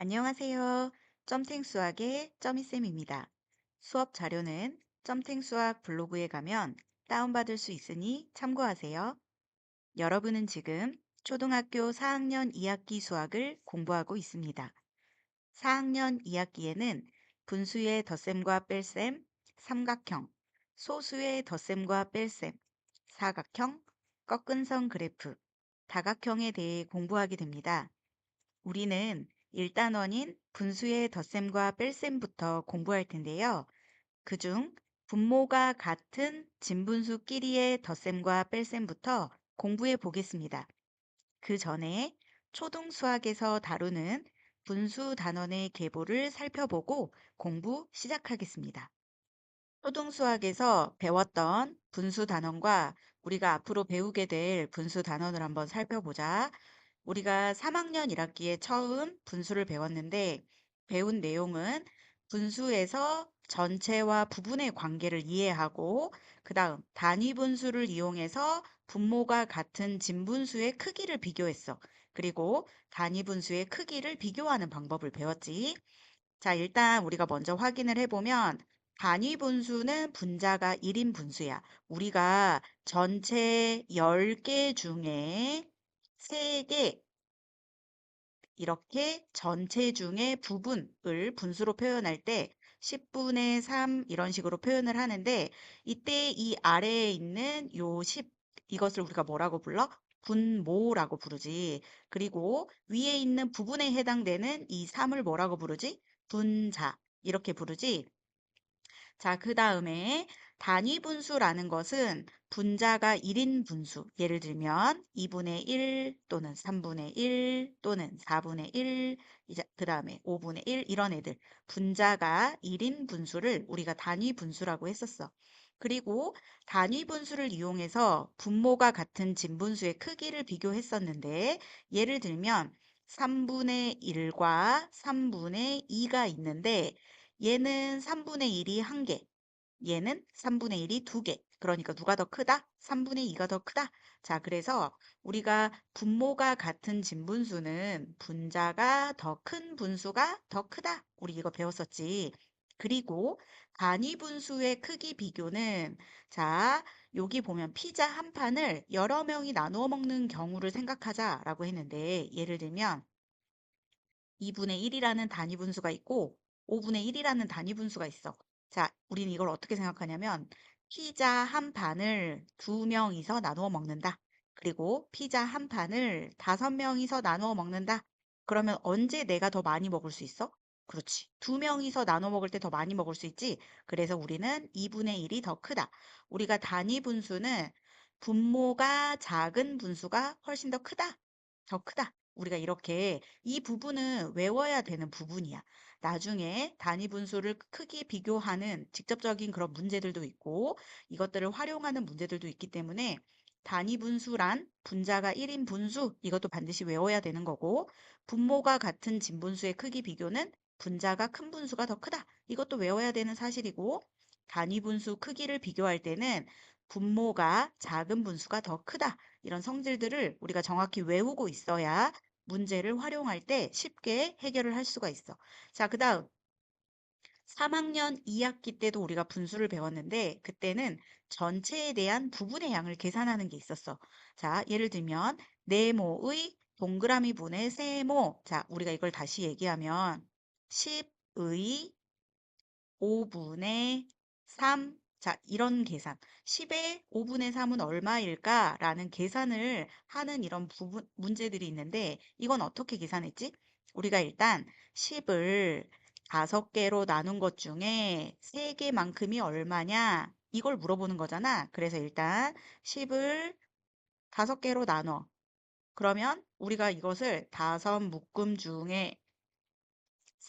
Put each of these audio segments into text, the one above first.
안녕하세요. 점생수학의 점이쌤입니다. 수업 자료는 점생수학 블로그에 가면 다운받을 수 있으니 참고하세요. 여러분은 지금 초등학교 4학년 2학기 수학을 공부하고 있습니다. 4학년 2학기에는 분수의 덧셈과 뺄셈, 삼각형, 소수의 덧셈과 뺄셈, 사각형, 꺾은 선 그래프, 다각형에 대해 공부하게 됩니다. 우리는 1단원인 분수의 덧셈과 뺄셈부터 공부할 텐데요. 그중 분모가 같은 진분수끼리의 덧셈과 뺄셈부터 공부해 보겠습니다. 그 전에 초등수학에서 다루는 분수 단원의 계보를 살펴보고 공부 시작하겠습니다. 초등수학에서 배웠던 분수 단원과 우리가 앞으로 배우게 될 분수 단원을 한번 살펴보자. 우리가 3학년 1학기에 처음 분수를 배웠는데 배운 내용은 분수에서 전체와 부분의 관계를 이해하고 그 다음 단위 분수를 이용해서 분모가 같은 진분수의 크기를 비교했어. 그리고 단위 분수의 크기를 비교하는 방법을 배웠지. 자, 일단 우리가 먼저 확인을 해보면 단위 분수는 분자가 1인 분수야. 우리가 전체 10개 중에 3개 이렇게 전체 중에 부분을 분수로 표현할 때 10분의 3 이런 식으로 표현을 하는데 이때 이 아래에 있는 요 10, 이것을 우리가 뭐라고 불러? 분모라고 부르지. 그리고 위에 있는 부분에 해당되는 이 3을 뭐라고 부르지? 분자. 이렇게 부르지. 자, 그 다음에 단위 분수라는 것은 분자가 1인 분수, 예를 들면 2분의 1 또는 3분의 1 또는 4분의 1, 이제 그 다음에 5분의 1 이런 애들. 분자가 1인 분수를 우리가 단위 분수라고 했었어. 그리고 단위 분수를 이용해서 분모가 같은 진분수의 크기를 비교했었는데 예를 들면 3분의 1과 3분의 2가 있는데 얘는 3분의 1이 1개, 얘는 3분의 1이 2개. 그러니까 누가 더 크다? 3분의 2가 더 크다. 자, 그래서 우리가 분모가 같은 진분수는 분자가 더 큰 분수가 더 크다. 우리 이거 배웠었지. 그리고 단위 분수의 크기 비교는 자, 여기 보면 피자 한 판을 여러 명이 나누어 먹는 경우를 생각하자라고 했는데 예를 들면 2분의 1이라는 단위 분수가 있고 5분의 1이라는 단위 분수가 있어. 자, 우리는 이걸 어떻게 생각하냐면 피자 한 판을 2명이서 나누어 먹는다. 그리고 피자 한 판을 5명이서 나누어 먹는다. 그러면 언제 내가 더 많이 먹을 수 있어? 그렇지. 2명이서 나눠 먹을 때 더 많이 먹을 수 있지. 그래서 우리는 2분의 1이 더 크다. 우리가 단위 분수는 분모가 작은 분수가 훨씬 더 크다. 더 크다. 우리가 이렇게 이 부분은 외워야 되는 부분이야. 나중에 단위 분수를 크게 비교하는 직접적인 그런 문제들도 있고 이것들을 활용하는 문제들도 있기 때문에 단위 분수란 분자가 1인 분수 이것도 반드시 외워야 되는 거고 분모가 같은 진분수의 크기 비교는 분자가 큰 분수가 더 크다. 이것도 외워야 되는 사실이고 단위 분수 크기를 비교할 때는 분모가 작은 분수가 더 크다. 이런 성질들을 우리가 정확히 외우고 있어야 문제를 활용할 때 쉽게 해결을 할 수가 있어. 자, 그 다음 3학년 2학기 때도 우리가 분수를 배웠는데 그때는 전체에 대한 부분의 양을 계산하는 게 있었어. 자, 예를 들면 네모의 동그라미 분의 세모. 자, 우리가 이걸 다시 얘기하면 10의 5분의 3. 자, 이런 계산. 10의 5분의 3은 얼마일까라는 계산을 하는 이런 부분, 문제들이 있는데 이건 어떻게 계산했지? 우리가 일단 10을 5개로 나눈 것 중에 3개만큼이 얼마냐? 이걸 물어보는 거잖아. 그래서 일단 10을 5개로 나눠. 그러면 우리가 이것을 5묶음 중에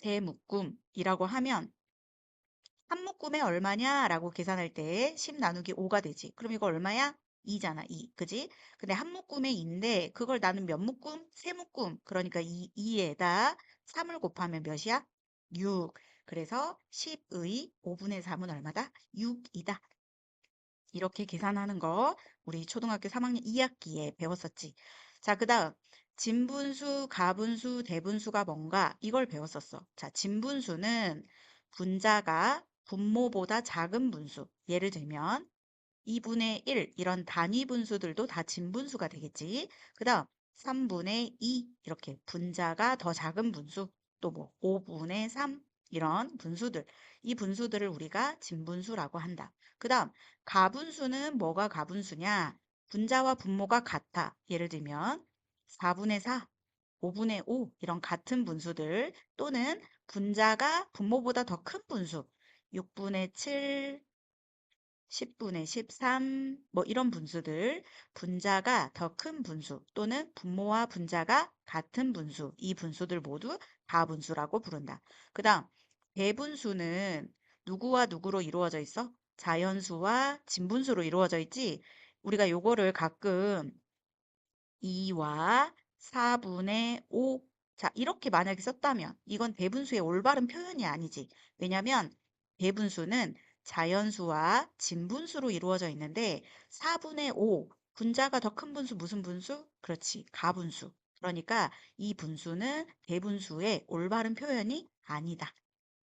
3묶음이라고 하면 한 묶음에 얼마냐라고 계산할 때 10 나누기 5가 되지. 그럼 이거 얼마야? 2잖아, 2. 그지? 근데 한 묶음에 2인데 그걸 나는 몇 묶음? 세 묶음. 그러니까 2에다 3을 곱하면 몇이야? 6. 그래서 10의 5분의 3은 얼마다? 6이다. 이렇게 계산하는 거 우리 초등학교 3학년 2학기에 배웠었지. 자, 그 다음 진분수, 가분수, 대분수가 뭔가 이걸 배웠었어. 자, 진분수는 분자가 분모보다 작은 분수. 예를 들면 2분의 1 이런 단위 분수들도 다 진분수가 되겠지. 그 다음 3분의 2 이렇게 분자가 더 작은 분수. 또 뭐 5분의 3 이런 분수들. 이 분수들을 우리가 진분수라고 한다. 그 다음 가분수는 뭐가 가분수냐? 분자와 분모가 같아. 예를 들면 4분의 4, 5분의 5 이런 같은 분수들 또는 분자가 분모보다 더 큰 분수 6분의 7, 10분의 13, 뭐 이런 분수들, 분자가 더 큰 분수 또는 분모와 분자가 같은 분수, 이 분수들 모두 다분수라고 부른다. 그 다음, 대분수는 누구와 누구로 이루어져 있어? 자연수와 진분수로 이루어져 있지? 우리가 요거를 가끔 2와 4분의 5. 자, 이렇게 만약에 썼다면 이건 대분수의 올바른 표현이 아니지. 왜냐면 대분수는 자연수와 진분수로 이루어져 있는데 4분의 5, 분자가 더 큰 분수 무슨 분수? 그렇지, 가분수. 그러니까 이 분수는 대분수의 올바른 표현이 아니다.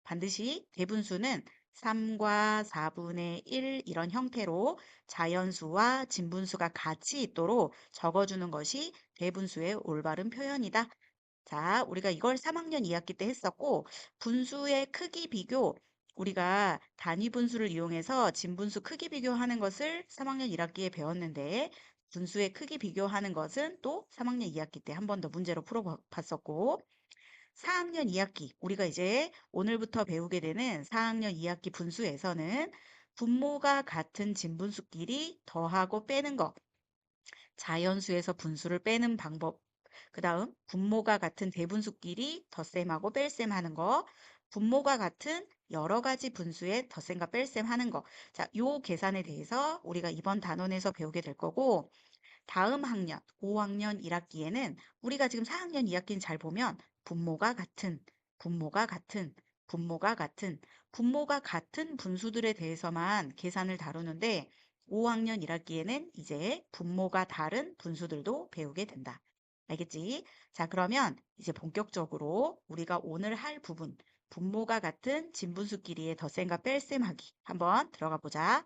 반드시 대분수는 3과 4분의 1 이런 형태로 자연수와 진분수가 같이 있도록 적어주는 것이 대분수의 올바른 표현이다. 자, 우리가 이걸 3학년 2학기 때 했었고, 분수의 크기 비교, 우리가 단위 분수를 이용해서 진분수 크기 비교하는 것을 3학년 1학기에 배웠는데, 분수의 크기 비교하는 것은 또 3학년 2학기 때 한 번 더 문제로 풀어봤었고, 4학년 2학기, 우리가 이제 오늘부터 배우게 되는 4학년 2학기 분수에서는 분모가 같은 진분수끼리 더하고 빼는 거, 자연수에서 분수를 빼는 방법, 그 다음 분모가 같은 대분수끼리 덧셈하고 뺄셈 하는 거, 분모가 같은 여러 가지 분수의 덧셈과 뺄셈 하는 거. 자, 요 계산에 대해서 우리가 이번 단원에서 배우게 될 거고, 다음 학년, 5학년 1학기에는 우리가 지금 4학년 2학기는 잘 보면 분모가 같은, 분모가 같은, 분모가 같은, 분모가 같은 분수들에 대해서만 계산을 다루는데 5학년 1학기에는 이제 분모가 다른 분수들도 배우게 된다. 알겠지? 자, 그러면 이제 본격적으로 우리가 오늘 할 부분, 분모가 같은 진분수끼리의 덧셈과 뺄셈하기 한번 들어가 보자.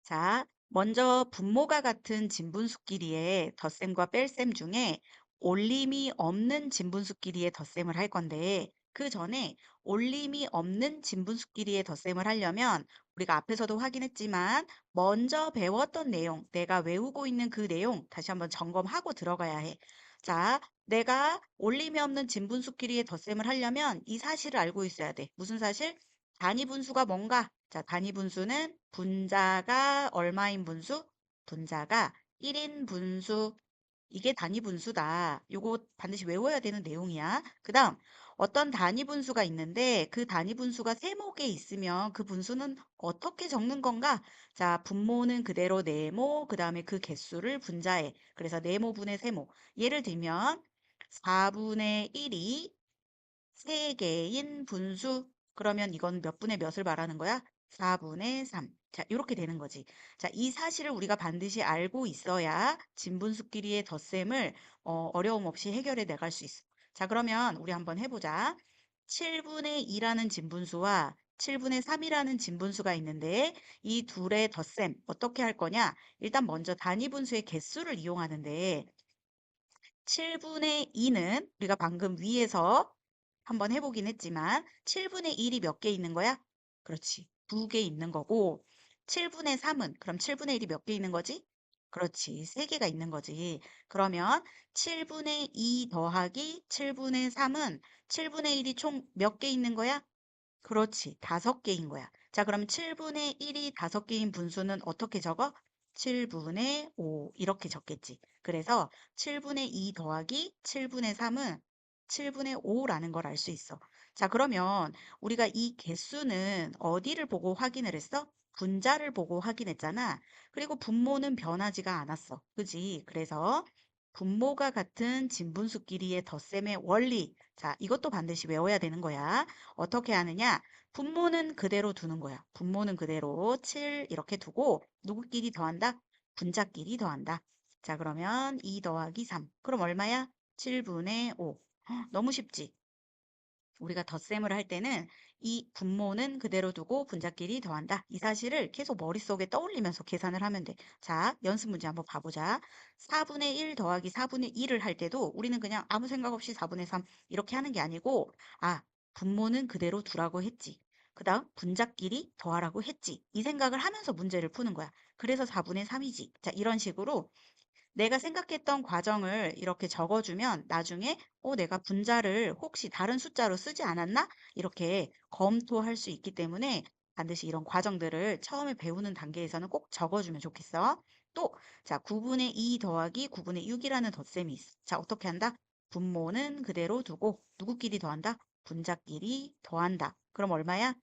자, 먼저 분모가 같은 진분수끼리의 덧셈과 뺄셈 중에 올림이 없는 진분수끼리의 덧셈을 할 건데 그 전에 올림이 없는 진분수끼리의 덧셈을 하려면 우리가 앞에서도 확인했지만 먼저 배웠던 내용, 내가 외우고 있는 그 내용 다시 한번 점검하고 들어가야 해. 자, 내가 올림이 없는 진분수끼리의 덧셈을 하려면 이 사실을 알고 있어야 돼. 무슨 사실? 단위 분수가 뭔가? 자, 단위 분수는 분자가 얼마인 분수? 분자가 1인 분수. 이게 단위 분수다. 요거 반드시 외워야 되는 내용이야. 그 다음, 어떤 단위 분수가 있는데 그 단위 분수가 세목에 있으면 그 분수는 어떻게 적는 건가? 자, 분모는 그대로 네모, 그 다음에 그 개수를 분자해. 그래서 네모분의 세모. 예를 들면 4분의 1이 3개인 분수. 그러면 이건 몇 분의 몇을 말하는 거야? 4분의 3. 자, 이렇게 되는 거지. 자, 이 사실을 우리가 반드시 알고 있어야 진분수끼리의 덧셈을 어려움 없이 해결해 나갈 수 있어. 자, 그러면 우리 한번 해보자. 7분의 2라는 진분수와 7분의 3이라는 진분수가 있는데 이 둘의 덧셈 어떻게 할 거냐? 일단 먼저 단위 분수의 개수를 이용하는데 7분의 2는 우리가 방금 위에서 한번 해보긴 했지만 7분의 1이 몇 개 있는 거야? 그렇지. 2개 있는 거고 7분의 3은 그럼 7분의 1이 몇 개 있는 거지? 그렇지. 3개가 있는 거지. 그러면 7분의 2 더하기 7분의 3은 7분의 1이 총 몇 개 있는 거야? 그렇지. 5개인 거야. 자, 그럼 7분의 1이 5개인 분수는 어떻게 적어? 7분의 5 이렇게 적겠지. 그래서 7분의 2 더하기 7분의 3은 7분의 5라는 걸 알 수 있어. 자, 그러면 우리가 이 개수는 어디를 보고 확인을 했어? 분자를 보고 확인했잖아. 그리고 분모는 변하지가 않았어. 그지? 그래서 분모가 같은 진분수끼리의 덧셈의 원리. 자, 이것도 반드시 외워야 되는 거야. 어떻게 하느냐? 분모는 그대로 두는 거야. 분모는 그대로 7 이렇게 두고 누구끼리 더한다? 분자끼리 더한다. 자, 그러면 2 더하기 3. 그럼 얼마야? 7분의 5. 너무 쉽지? 우리가 덧셈을 할 때는 이 분모는 그대로 두고 분자끼리 더한다. 이 사실을 계속 머릿속에 떠올리면서 계산을 하면 돼. 자, 연습 문제 한번 봐보자. 4분의 1 더하기 4분의 1을 할 때도 우리는 그냥 아무 생각 없이 4분의 3 이렇게 하는 게 아니고, 아, 분모는 그대로 두라고 했지. 그 다음 분자끼리 더하라고 했지. 이 생각을 하면서 문제를 푸는 거야. 그래서 4분의 3이지. 자, 이런 식으로 내가 생각했던 과정을 이렇게 적어주면 나중에 내가 분자를 혹시 다른 숫자로 쓰지 않았나? 이렇게 검토할 수 있기 때문에 반드시 이런 과정들을 처음에 배우는 단계에서는 꼭 적어주면 좋겠어. 또, 자, 9분의 2 더하기 9분의 6이라는 덧셈이 있어. 자, 어떻게 한다? 분모는 그대로 두고 누구끼리 더한다? 분자끼리 더한다. 그럼 얼마야?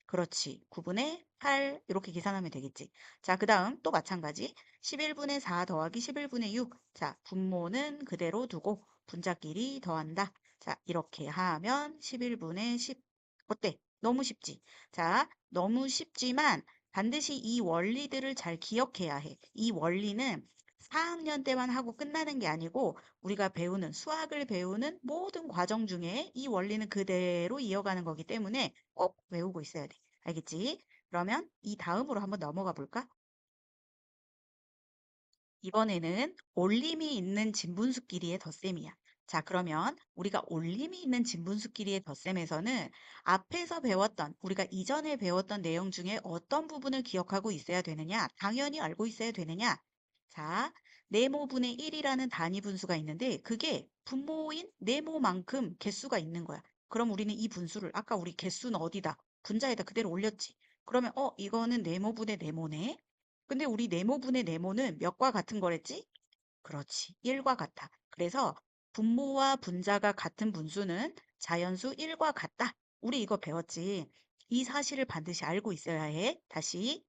그렇지. 9분의 8 이렇게 계산하면 되겠지. 자, 그 다음 또 마찬가지. 11분의 4 더하기 11분의 6. 자, 분모는 그대로 두고 분자끼리 더한다. 자, 이렇게 하면 11분의 10. 어때? 너무 쉽지? 자, 너무 쉽지만 반드시 이 원리들을 잘 기억해야 해. 이 원리는 4학년 때만 하고 끝나는 게 아니고 우리가 배우는 수학을 배우는 모든 과정 중에 이 원리는 그대로 이어가는 거기 때문에 꼭 외우고 있어야 돼. 알겠지? 그러면 이 다음으로 한번 넘어가 볼까? 이번에는 올림이 있는 진분수끼리의 덧셈이야. 자, 그러면 우리가 올림이 있는 진분수끼리의 덧셈에서는 앞에서 배웠던, 우리가 이전에 배웠던 내용 중에 어떤 부분을 기억하고 있어야 되느냐? 당연히 알고 있어야 되느냐? 자, 네모분의 1이라는 단위 분수가 있는데 그게 분모인 네모만큼 개수가 있는 거야. 그럼 우리는 이 분수를 아까 우리 개수는 어디다? 분자에다 그대로 올렸지. 그러면 이거는 네모분의 네모네. 근데 우리 네모분의 네모는 몇과 같은 거랬지? 그렇지. 1과 같아. 그래서 분모와 분자가 같은 분수는 자연수 1과 같다. 우리 이거 배웠지? 이 사실을 반드시 알고 있어야 해. 다시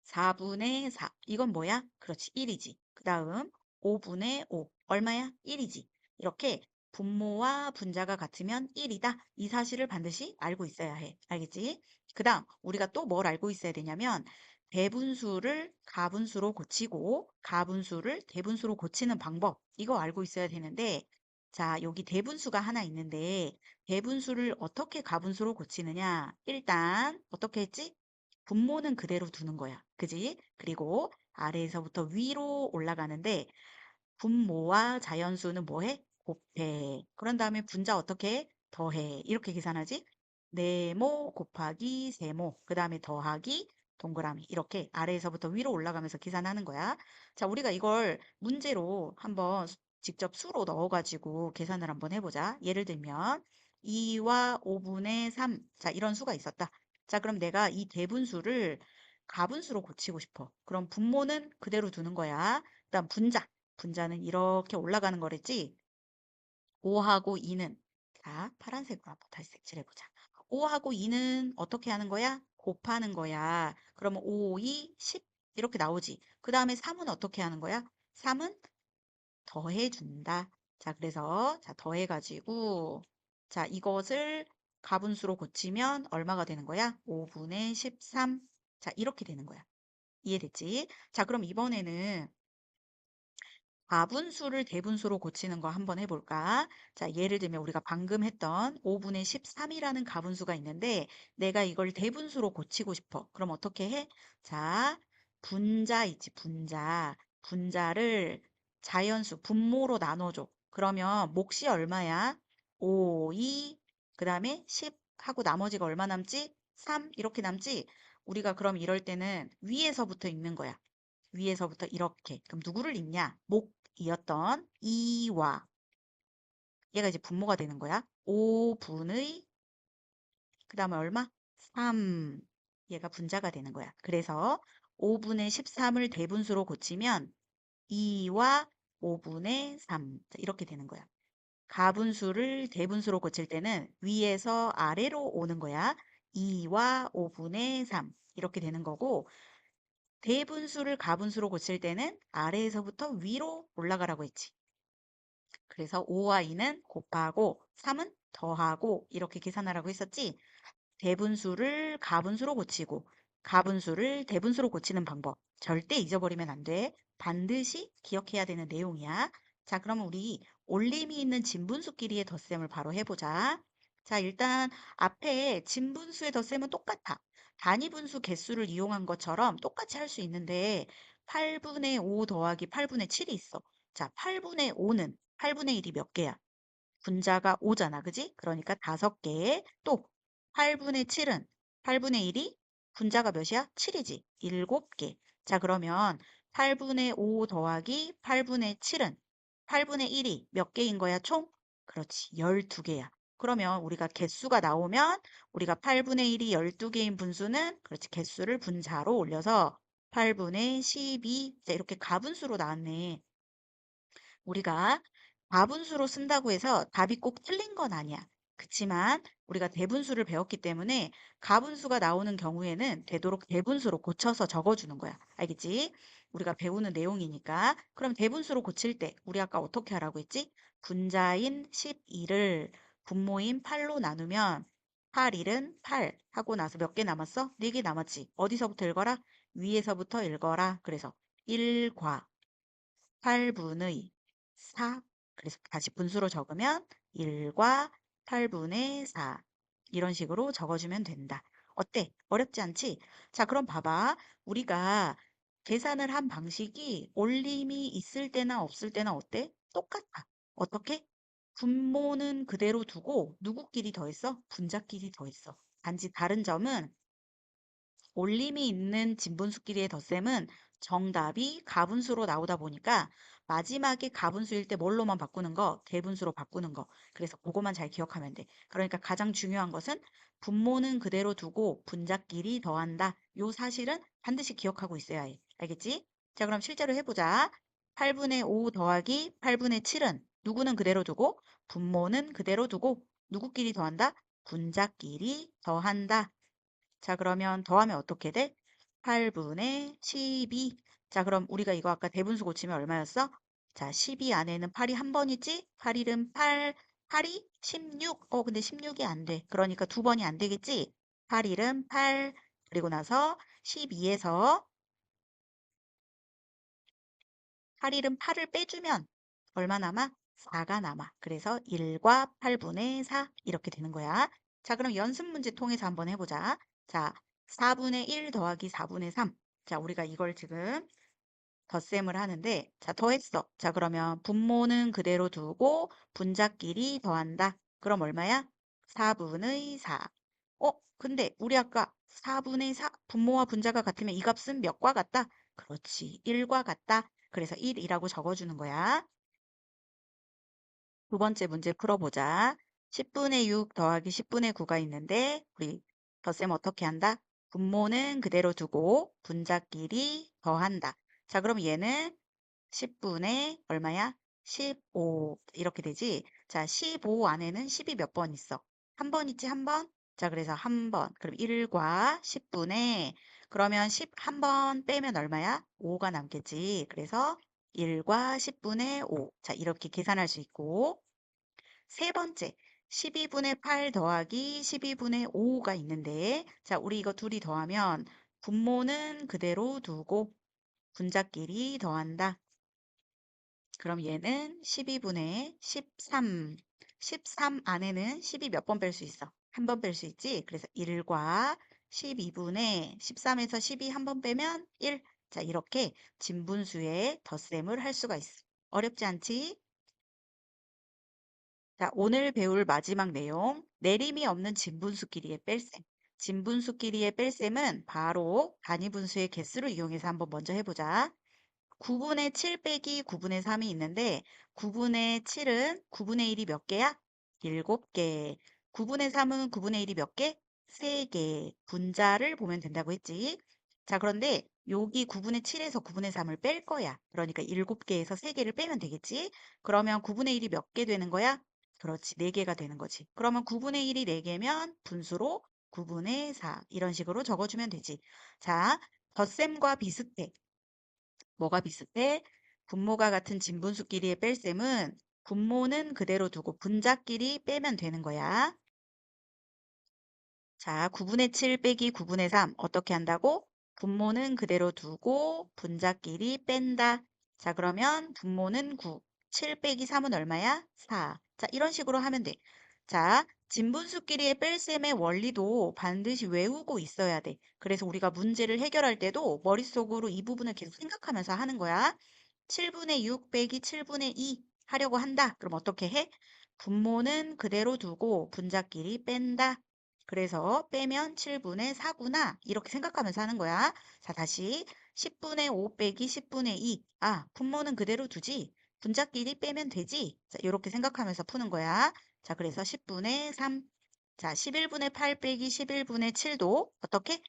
4분의 4. 이건 뭐야? 그렇지. 1이지. 그 다음 5분의 5. 얼마야? 1이지. 이렇게 분모와 분자가 같으면 1이다. 이 사실을 반드시 알고 있어야 해. 알겠지? 그 다음 우리가 또 뭘 알고 있어야 되냐면 대분수를 가분수로 고치고 가분수를 대분수로 고치는 방법. 이거 알고 있어야 되는데 자, 여기 대분수가 하나 있는데 대분수를 어떻게 가분수로 고치느냐? 일단 어떻게 했지? 분모는 그대로 두는 거야. 그지? 그리고 아래에서부터 위로 올라가는데 분모와 자연수는 뭐해? 곱해. 그런 다음에 분자 어떻게 해? 더해. 이렇게 계산하지? 네모 곱하기 세모. 그 다음에 더하기 동그라미. 이렇게 아래에서부터 위로 올라가면서 계산하는 거야. 자, 우리가 이걸 문제로 한번 직접 수로 넣어가지고 계산을 한번 해보자. 예를 들면 2와 5분의 3. 자, 이런 수가 있었다. 자, 그럼 내가 이 대분수를 가분수로 고치고 싶어. 그럼 분모는 그대로 두는 거야. 그다음 분자. 분자는 이렇게 올라가는 거랬지? 5하고 2는 자, 파란색으로 한번 다시 색칠해보자. 5하고 2는 어떻게 하는 거야? 곱하는 거야. 그러면 5, 2, 10 이렇게 나오지. 그 다음에 3은 어떻게 하는 거야? 3은 더해준다. 자, 그래서 자 더해가지고 자 이것을 가분수로 고치면 얼마가 되는 거야? 5분의 13. 자, 이렇게 되는 거야. 이해됐지? 자, 그럼 이번에는 가분수를 대분수로 고치는 거 한번 해볼까? 자, 예를 들면 우리가 방금 했던 5분의 13이라는 가분수가 있는데 내가 이걸 대분수로 고치고 싶어. 그럼 어떻게 해? 자, 분자 있지, 분자. 분자를 자연수, 분모로 나눠줘. 그러면 몫이 얼마야? 5, 2, 그 다음에 10 하고 나머지가 얼마 남지? 3 이렇게 남지? 우리가 그럼 이럴 때는 위에서부터 읽는 거야. 위에서부터 이렇게. 그럼 누구를 읽냐? 목이었던 2와 얘가 이제 분모가 되는 거야. 5분의 그 다음에 얼마? 3. 얘가 분자가 되는 거야. 그래서 5분의 13을 대분수로 고치면 2와 5분의 3. 이렇게 되는 거야. 가분수를 대분수로 고칠 때는 위에서 아래로 오는 거야. 2와 5분의 3. 이렇게 되는 거고 대분수를 가분수로 고칠 때는 아래에서부터 위로 올라가라고 했지. 그래서 5와 2는 곱하고 3은 더하고 이렇게 계산하라고 했었지. 대분수를 가분수로 고치고 가분수를 대분수로 고치는 방법. 절대 잊어버리면 안 돼. 반드시 기억해야 되는 내용이야. 자, 그러면 우리 올림이 있는 진분수끼리의 덧셈을 바로 해보자. 자, 일단 앞에 진분수의 덧셈은 똑같아. 단위분수 개수를 이용한 것처럼 똑같이 할 수 있는데 8분의 5 더하기 8분의 7이 있어. 자, 8분의 5는 8분의 1이 몇 개야? 분자가 5잖아, 그지? 그러니까 5개. 또 8분의 7은 8분의 1이 분자가 몇이야? 7이지. 7개. 자, 그러면 8분의 5 더하기 8분의 7은 8분의 1이 몇 개인 거야, 총? 그렇지. 12개야. 그러면 우리가 개수가 나오면 우리가 8분의 1이 12개인 분수는 그렇지. 개수를 분자로 올려서 8분의 12. 자, 이렇게 가분수로 나왔네. 우리가 가분수로 쓴다고 해서 답이 꼭 틀린 건 아니야. 그치만 우리가 대분수를 배웠기 때문에 가분수가 나오는 경우에는 되도록 대분수로 고쳐서 적어주는 거야. 알겠지? 우리가 배우는 내용이니까. 그럼 대분수로 고칠 때 우리 아까 어떻게 하라고 했지? 분자인 12를 분모인 8로 나누면 8, 1은 8 하고 나서 몇 개 남았어? 4개 남았지. 어디서부터 읽어라? 위에서부터 읽어라. 그래서 1과 8분의 4. 그래서 다시 분수로 적으면 1과 8분의 4. 이런 식으로 적어주면 된다. 어때? 어렵지 않지? 자, 그럼 봐봐. 우리가 계산을 한 방식이 올림이 있을 때나 없을 때나 어때? 똑같아. 어떻게? 분모는 그대로 두고 누구끼리 더했어? 분자끼리 더했어. 단지 다른 점은 올림이 있는 진분수끼리의 덧셈은 정답이 가분수로 나오다 보니까 마지막에 가분수일 때 뭘로만 바꾸는 거? 대분수로 바꾸는 거. 그래서 그거만 잘 기억하면 돼. 그러니까 가장 중요한 것은 분모는 그대로 두고 분자끼리 더한다. 요 사실은 반드시 기억하고 있어야 해. 알겠지? 자, 그럼 실제로 해보자. 8분의 5 더하기 8분의 7은 누구는 그대로 두고 분모는 그대로 두고 누구끼리 더한다? 분자끼리 더한다. 자, 그러면 더하면 어떻게 돼? 8분의 12. 자, 그럼 우리가 이거 아까 대분수 고치면 얼마였어? 자, 12 안에는 8이 한 번 있지? 8, 1은 8, 8이 16. 근데 16이 안 돼. 그러니까 두 번이 안 되겠지? 8, 1은 8. 그리고 나서 12에서 8, 1은 8을 빼주면 얼마 남아? 4가 남아. 그래서 1과 8분의 4 이렇게 되는 거야. 자, 그럼 연습 문제 통해서 한번 해보자. 자, 4분의 1 더하기 4분의 3. 자, 우리가 이걸 지금 덧셈을 하는데, 자, 더했어. 자, 그러면 분모는 그대로 두고 분자끼리 더한다. 그럼 얼마야? 4분의 4. 근데 우리 아까 4분의 4, 분모와 분자가 같으면 이 값은 몇과 같다? 그렇지, 1과 같다. 그래서 1이라고 적어주는 거야. 두 번째 문제 풀어보자. 10분의 6 더하기 10분의 9가 있는데 우리 덧셈 어떻게 한다? 분모는 그대로 두고 분자끼리 더한다. 자, 그럼 얘는 10분의 얼마야? 15 이렇게 되지? 자, 15 안에는 10이 몇 번 있어? 한 번 있지, 한 번? 자, 그래서 한 번. 그럼 1과 10분의 그러면 10 한 번 빼면 얼마야? 5가 남겠지. 그래서 1과 10분의 5. 자, 이렇게 계산할 수 있고 세 번째 12분의 8 더하기 12분의 5가 있는데 자, 우리 이거 둘이 더하면 분모는 그대로 두고 분자끼리 더한다. 그럼 얘는 12분의 13. 13 안에는 12 몇 번 뺄 수 있어? 한 번 뺄 수 있지? 그래서 1과 12분의 13에서 12 한 번 빼면 1. 자, 이렇게 진분수의 덧셈을 할 수가 있어. 어렵지 않지? 자, 오늘 배울 마지막 내용. 내림이 없는 진분수끼리의 뺄셈. 진분수끼리의 뺄셈은 바로 단위분수의 개수를 이용해서 한번 먼저 해보자. 9분의 7 빼기 9분의 3이 있는데 9분의 7은 9분의 1이 몇 개야? 7개. 9분의 3은 9분의 1이 몇 개? 3개. 분자를 보면 된다고 했지. 자, 그런데 여기 9분의 7에서 9분의 3을 뺄 거야. 그러니까 7개에서 3개를 빼면 되겠지. 그러면 9분의 1이 몇 개 되는 거야? 그렇지. 4개가 되는 거지. 그러면 9분의 1이 4개면 분수로 9분의 4 이런 식으로 적어주면 되지. 자, 덧셈과 비슷해. 뭐가 비슷해? 분모가 같은 진분수끼리의 뺄셈은 분모는 그대로 두고 분자끼리 빼면 되는 거야. 자, 9분의 7 빼기 9분의 3 어떻게 한다고? 분모는 그대로 두고 분자끼리 뺀다. 자, 그러면 분모는 9. 7 빼기 3은 얼마야? 4. 자, 이런 식으로 하면 돼. 자, 진분수끼리의 뺄셈의 원리도 반드시 외우고 있어야 돼. 그래서 우리가 문제를 해결할 때도 머릿속으로 이 부분을 계속 생각하면서 하는 거야. 7분의 6 빼기 7분의 2 하려고 한다. 그럼 어떻게 해? 분모는 그대로 두고 분자끼리 뺀다. 그래서 빼면 7분의 4구나. 이렇게 생각하면서 하는 거야. 자, 다시 10분의 5 빼기 10분의 2. 아, 분모는 그대로 두지. 분자끼리 빼면 되지. 자, 이렇게 생각하면서 푸는 거야. 자, 그래서 10분의 3. 자, 11분의 8 빼기 11분의 7도 어떻게?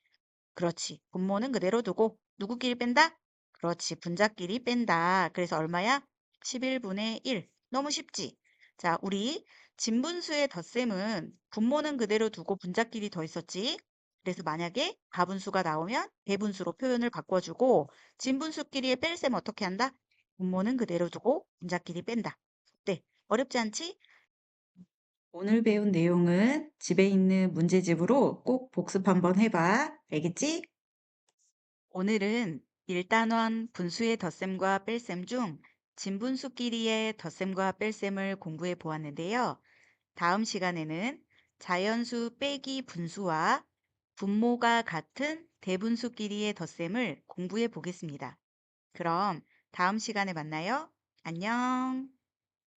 그렇지. 분모는 그대로 두고 누구끼리 뺀다? 그렇지. 분자끼리 뺀다. 그래서 얼마야? 11분의 1. 너무 쉽지? 자, 우리 진분수의 덧셈은 분모는 그대로 두고 분자끼리 더했었지. 그래서 만약에 가분수가 나오면 대분수로 표현을 바꿔주고 진분수끼리의 뺄셈 어떻게 한다? 분모는 그대로 두고 분자끼리 뺀다. 네, 어렵지 않지? 오늘 배운 내용은 집에 있는 문제집으로 꼭 복습 한번 해봐. 알겠지? 오늘은 1단원 분수의 덧셈과 뺄셈 중 진분수끼리의 덧셈과 뺄셈을 공부해 보았는데요. 다음 시간에는 자연수 빼기 분수와 분모가 같은 대분수끼리의 덧셈을 공부해 보겠습니다. 그럼 다음 시간에 만나요. 안녕.